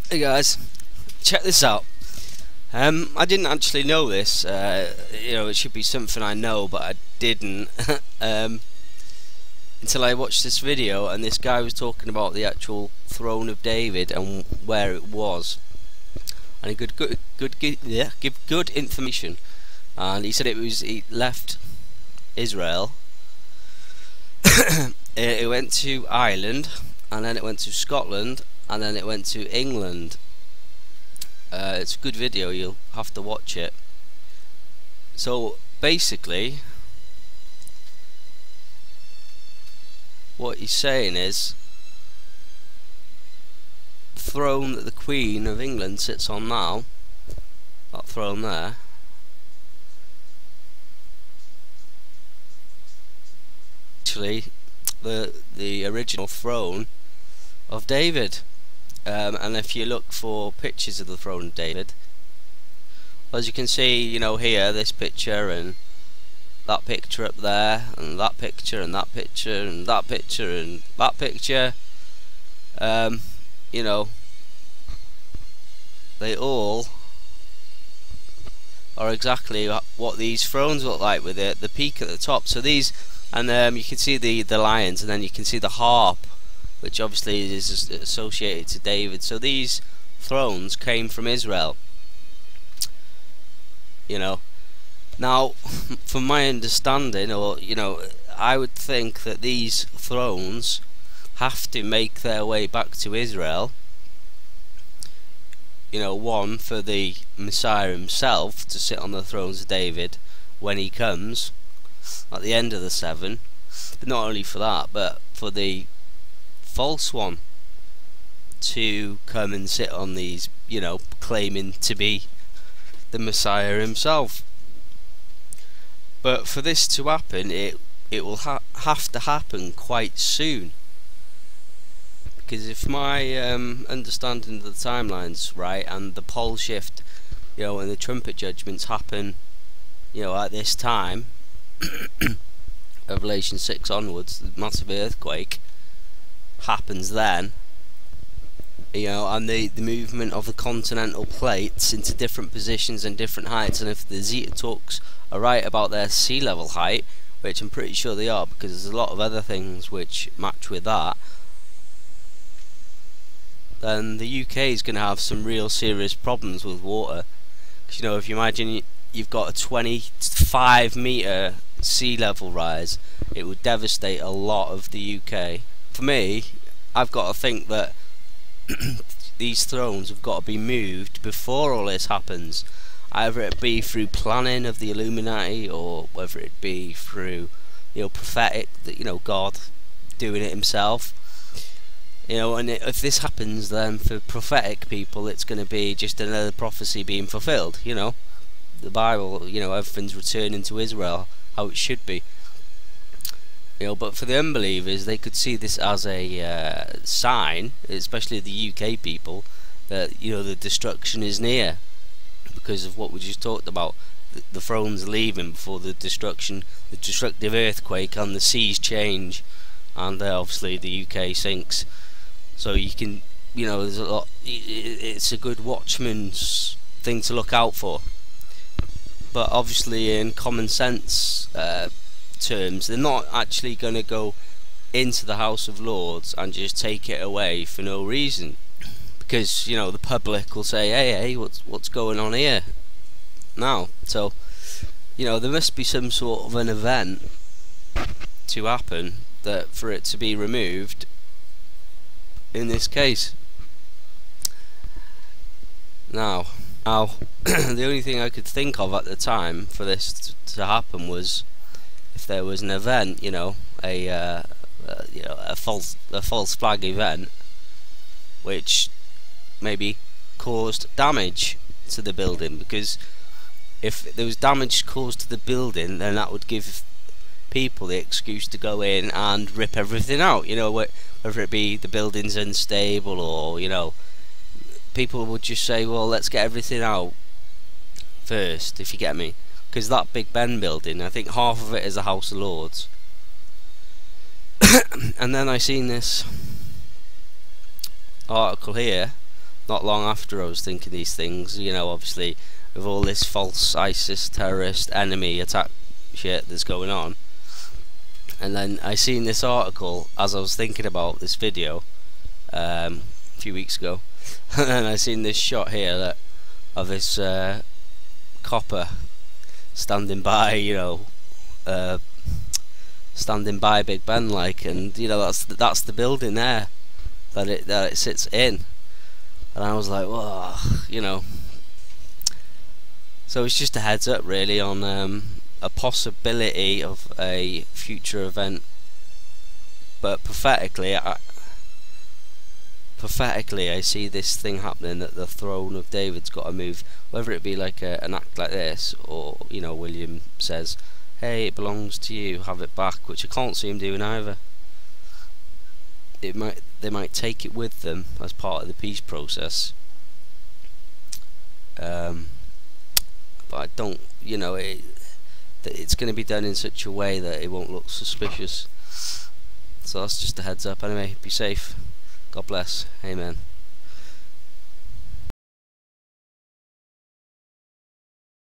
Hey guys, check this out. I didn't actually know this. It should be something I know, but I didn't until I watched this video, and this guy was talking about the actual throne of David and where it was, and he give good information. And he said he left Israel. It went to Ireland, and then it went to Scotland, and then it went to England. It's a good video, you'll have to watch it. So basically what he's saying is the throne that the Queen of England sits on now, that throne there, actually the original throne of David. And if you look for pictures of the throne of David, as you can see, here, this picture and that picture up there, and that picture and that picture and that picture and that picture, they all are exactly what these thrones look like, with the peak at the top. So these, and you can see the lions, and then you can see the harp, which obviously is associated to David. So these thrones came from Israel. Now, from my understanding, I would think that these thrones have to make their way back to Israel. One, for the Messiah himself to sit on the thrones of David when he comes at the end of the seven, but not only for that, but for the false one to come and sit on these, claiming to be the Messiah himself. But for this to happen, it will have to happen quite soon, because if my understanding of the timeline's right, and the pole shift, and the trumpet judgments happen, at this time, Revelation 6 onwards, the massive earthquake happens then, and the movement of the continental plates into different positions and different heights, and if the Zeta talks are right about their sea level height, which I'm pretty sure they are, because there's a lot of other things which match with that, then the UK is going to have some real serious problems with water. Because if you imagine you've got a 25-metre sea level rise, it would devastate a lot of the UK. For me, I've got to think that these thrones have got to be moved before all this happens, either it be through planning of the Illuminati, or whether it be through prophetic, that God doing it himself. And if this happens, then for prophetic people it's going to be just another prophecy being fulfilled. The Bible, everything's returning to Israel how it should be. But for the unbelievers, they could see this as a sign, especially the UK people, that the destruction is near, because of what we just talked about, the throne's leaving before the destruction, the destructive earthquake, and the seas change, and obviously the UK sinks. So you can, there's a lot. It's a good watchman's thing to look out for. But obviously, in common sense terms, they're not actually going to go into the House of Lords and just take it away for no reason, because the public will say, hey, what's going on here now? So there must be some sort of an event to happen that for it to be removed in this case. Now the only thing I could think of at the time for this to happen was if there was an event, a false flag event, which maybe caused damage to the building. Because if there was damage caused to the building, then that would give people the excuse to go in and rip everything out. Whether it be the building's unstable, or people would just say, well, let's get everything out first, if you get me. Because that Big Ben building, I think half of it is a House of Lords. And then I seen this article here not long after I was thinking these things, you know, obviously with all this false ISIS terrorist enemy attack shit that's going on. And then I seen this article as I was thinking about this video a few weeks ago, and I seen this shot here of this copper standing by, you know, standing by Big Ben, like, and you know that's the building there that it sits in, and I was like, whoa, you know. So it's just a heads up, really, on a possibility of a future event. But prophetically, I see this thing happening, that the throne of David's got to move, whether it be like an act like this, or, you know, William says, hey, it belongs to you, have it back, which I can't see him doing either. They might take it with them as part of the peace process, but I don't, you know, it's going to be done in such a way that it won't look suspicious. So that's just a heads up. Anyway, be safe, God bless, amen.